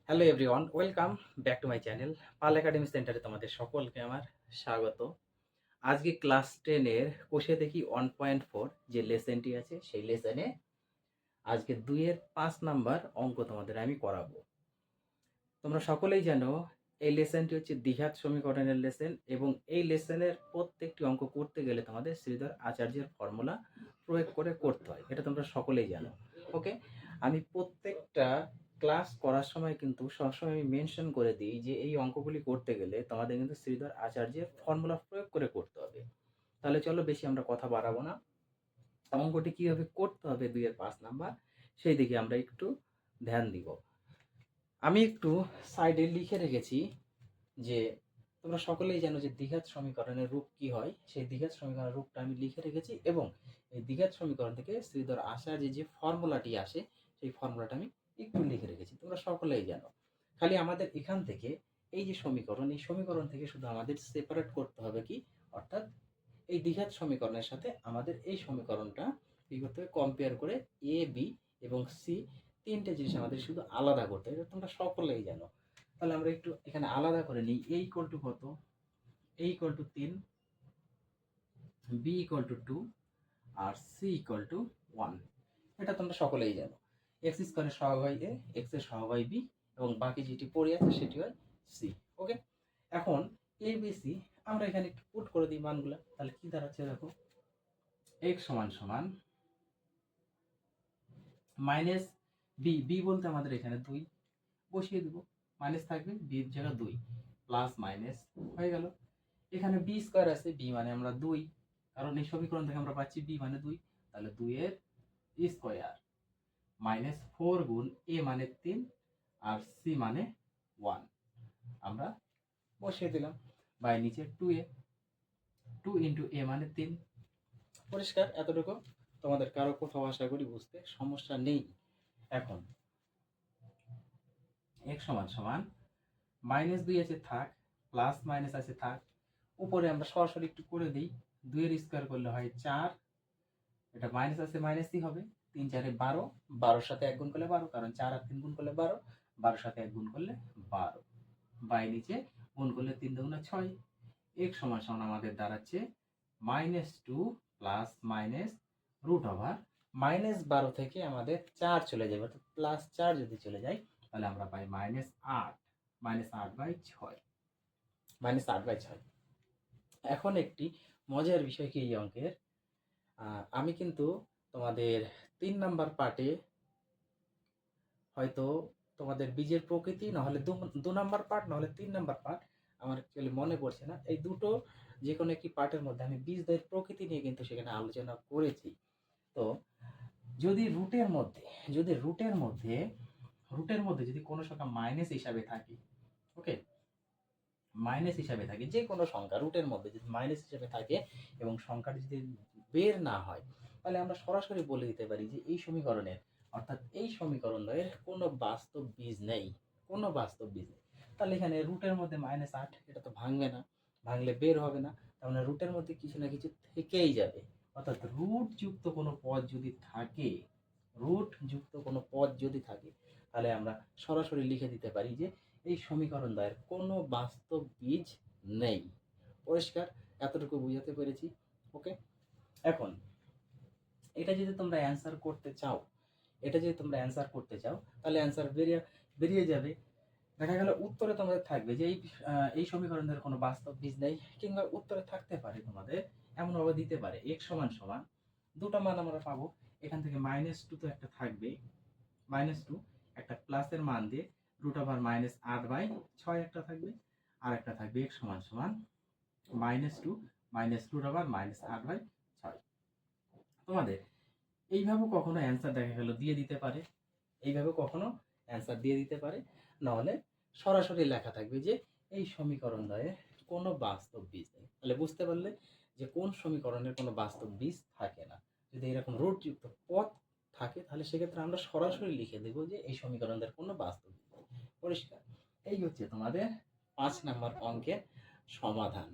Hello everyone, welcome back to my channel Pal academy সেন্টারে তোমাদের সকলকে আমার স্বাগত। আজকে ক্লাস 10-এর কোষে দেখি 1.4 যে লেসনটি আছে সেই লেসনে আজকে 2-এর 5 নাম্বার অঙ্ক তোমাদের আমি করাবো। তোমরা সকলেই জানো এই লেসনটি হচ্ছে দ্বিঘাত সমীকরণের লেসন এবং এই লেসনের প্রত্যেকটি অঙ্ক করতে গেলে তোমাদের শ্রীধর আচার্যের ফর্মুলা প্রয়োগ করে করতে হয়, এটা তোমরা সকলেই জানো। ওকে, আমি প্রত্যেকটা ক্লাস করার সময় কিন্তু সবসময় আমি মেনশন করে দিই যে এই অঙ্কগুলি করতে গেলে তোমাদের কিন্তু শ্রীধর আচার্যের ফর্মুলা প্রয়োগ করে করতে হবে। তাহলে চলো বেশি আমরা কথা বাড়াবো না, অঙ্কটি কীভাবে করতে হবে 2-এর 5 নাম্বার সেই দিকে আমরা একটু ধ্যান দিব। আমি একটু সাইডে লিখে রেখেছি যে তোমরা সকলেই জানো যে দ্বিঘাত সমীকরণের রূপ কি হয়, সেই দ্বিঘাত সমীকরণের রূপটা আমি লিখে রেখেছি এবং এই দ্বিঘাত সমীকরণ থেকে শ্রীধর আচার্যের যে ফর্মুলাটি আসে সেই ফর্মুলাটা আমি একটু লিখে রেখেছি, তোমরা সকলেই জানো। খালি আমাদের এখান থেকে এই যে সমীকরণ, এই সমীকরণ থেকে শুধু আমাদের সেপারেট করতে হবে কি, অর্থাৎ এই দ্বিঘাত সমীকরণের সাথে আমাদের এই সমীকরণটা কি করতে হবে, কম্পেয়ার করে এ বি এবং সি তিনটে জিনিস আমাদের শুধু আলাদা করতে হবে, এটা তোমরা সকলেই জানো। তাহলে আমরা একটু এখানে আলাদা করে নিই। এ ইকুয়াল টু কত, A equal to 3, B equal to 2 আর সি ইকুয়াল টু 1, এটা তোমরা সকলেই জানো। এক্স স্কোয়ারের সহগ হয় এ, এক্স এর সহগ হয় বি এবং বাকি যেটি পড়ে আছে সেটি হয় সি। ওকে, এখন এ বি সি আমরা এখানে একটু পুট করে দিই মানগুলা, তাহলে কি দাঁড়াচ্ছে দেখো, এক্স সমান সমান মাইনাস বি, বি বলতে আমাদের এখানে 2 বসিয়ে দিব, মাইনাস থাকবে বির জায়গা 2 প্লাস মাইনাস হয়ে গেল। এখানে বি স্কোয়ার আছে, বি মানে আমরা 2, কারণ এই সমীকরণ থেকে আমরা পাচ্ছি বি মানে 2, তাহলে 2 এর স্কোয়ার মাইনাস 4 গুণ এ মানে 3 আর সি মানে 1 আমরা বসিয়ে দিলাম, বাই নিচে 2 ইন্টু এ মানে 3। পরিষ্কার এতটুকু? তোমাদের কারো কোথাও আশা করি বুঝতে সমস্যা নেই। এখন x সমান সমান মাইনাস 2 আছে থাক, প্লাস মাইনাস আছে থাক, উপরে আমরা সরাসরি একটু করে দিই, 2 এর স্কোয়ার করলে হয় 4, এটা মাইনাস আছে মাইনাসই হবে, 3 4 12, 12 সাথে 1 গুণ করলে 12, কারণ 4 আর 3 গুণ করলে 12, 12 সাথে 1 গুণ করলে 12, বাই নিচে গুণ করলে 3 দুগুণে 6। x সমান সমান আমাদের দাঁড়াচ্ছে -2 প্লাস মাইনাস রুট ওভার -12 থেকে আমাদের 4 চলে যাবে, অর্থাৎ +4 যদি চলে যায় তাহলে আমরা পাই -8, -8/6, -8/6। এখন একটি মজার বিষয় কি এই অঙ্কের, আমি কিন্তু তোমাদের 3 নাম্বার পার্টে হয়তো তোমাদের বীজের প্রকৃতি নাহলে 2 নাম্বার পার্ট নাহলে 3 নাম্বার পার্ট, আমার অ্যাকচুয়ালি মনে পড়ছে না, এই দুটো যে কোনো একটি পার্টের মধ্যে আমি বীজদ্বয়ের প্রকৃতি নিয়ে কিন্তু সেখানে আলোচনা করেছি। তো যদি রুটের মধ্যে যদি কোনো সংখ্যা মাইনাস হিসাবে থাকে, ওকে, মাইনাস হিসাবে থাকে যে কোনো সংখ্যা রুটের মধ্যে যদি মাইনাস হিসাবে থাকে এবং সংখ্যাটি যদি বের না হয়, তাহলে আমরা সরাসরি বলে দিতে পারি যে এই সমীকরণের, অর্থাৎ এই সমীকরণের কোনো বাস্তব বীজ নেই, কোনো বাস্তব বীজ নেই। তাহলে এখানে রুটের মধ্যে -8, এটা তো ভাঙবে না, ভাঙলে বের হবে না, তার মানে রুটের মধ্যে কিছু না কিছু থেকেই যাবে, অর্থাৎ রুট যুক্ত কোনো পদ যদি থাকে, তাহলে আমরা সরাসরি লিখে দিতে পারি যে এই সমীকরণ দ্বয়ের কোনো বাস্তব বীজ নেই। পরিষ্কার? এতটুকু বুঝাতে পেরেছি? ওকে, এখন এটা যদি তোমরা অ্যান্সার করতে চাও, তাহলে অ্যান্সার বেরিয়ে যাবে। দেখা গেল উত্তরে তোমাদের থাকবে যে এই সমীকরণের কোনো বাস্তব বীজ নেই, কিংবা উত্তরে থাকতে পারে তোমাদের এমনভাবে দিতে পারে x সমান সমান দুটো মান আমরা পাবো, এখান থেকে -2 তো একটা থাকবে, -2 একটা প্লাসের মান দিয়ে √8/6 একটা থাকবে, আর একটা থাকবে x সমান সমান -2 √8/6। তোমাদের এইভাবে কখনো অ্যান্সার দেখা গেল দিয়ে দিতে পারে, নাহলে সরাসরি লেখা থাকবে যে এই সমীকরণ দ্বয়ে কোনো বাস্তব বীজ নেই। তাহলে বুঝতে পারলে যে কোন সমীকরণের কোনো বাস্তব বীজ থাকে না। যদি এরকম রুটযুক্ত পদ থাকে তাহলে সেক্ষেত্রে আমরা সরাসরি লিখে দেবো যে এই সমীকরণের কোনো বাস্তব বীজ নেই। পরিষ্কার? এই হচ্ছে তোমাদের 5 নাম্বার অঙ্কের সমাধান।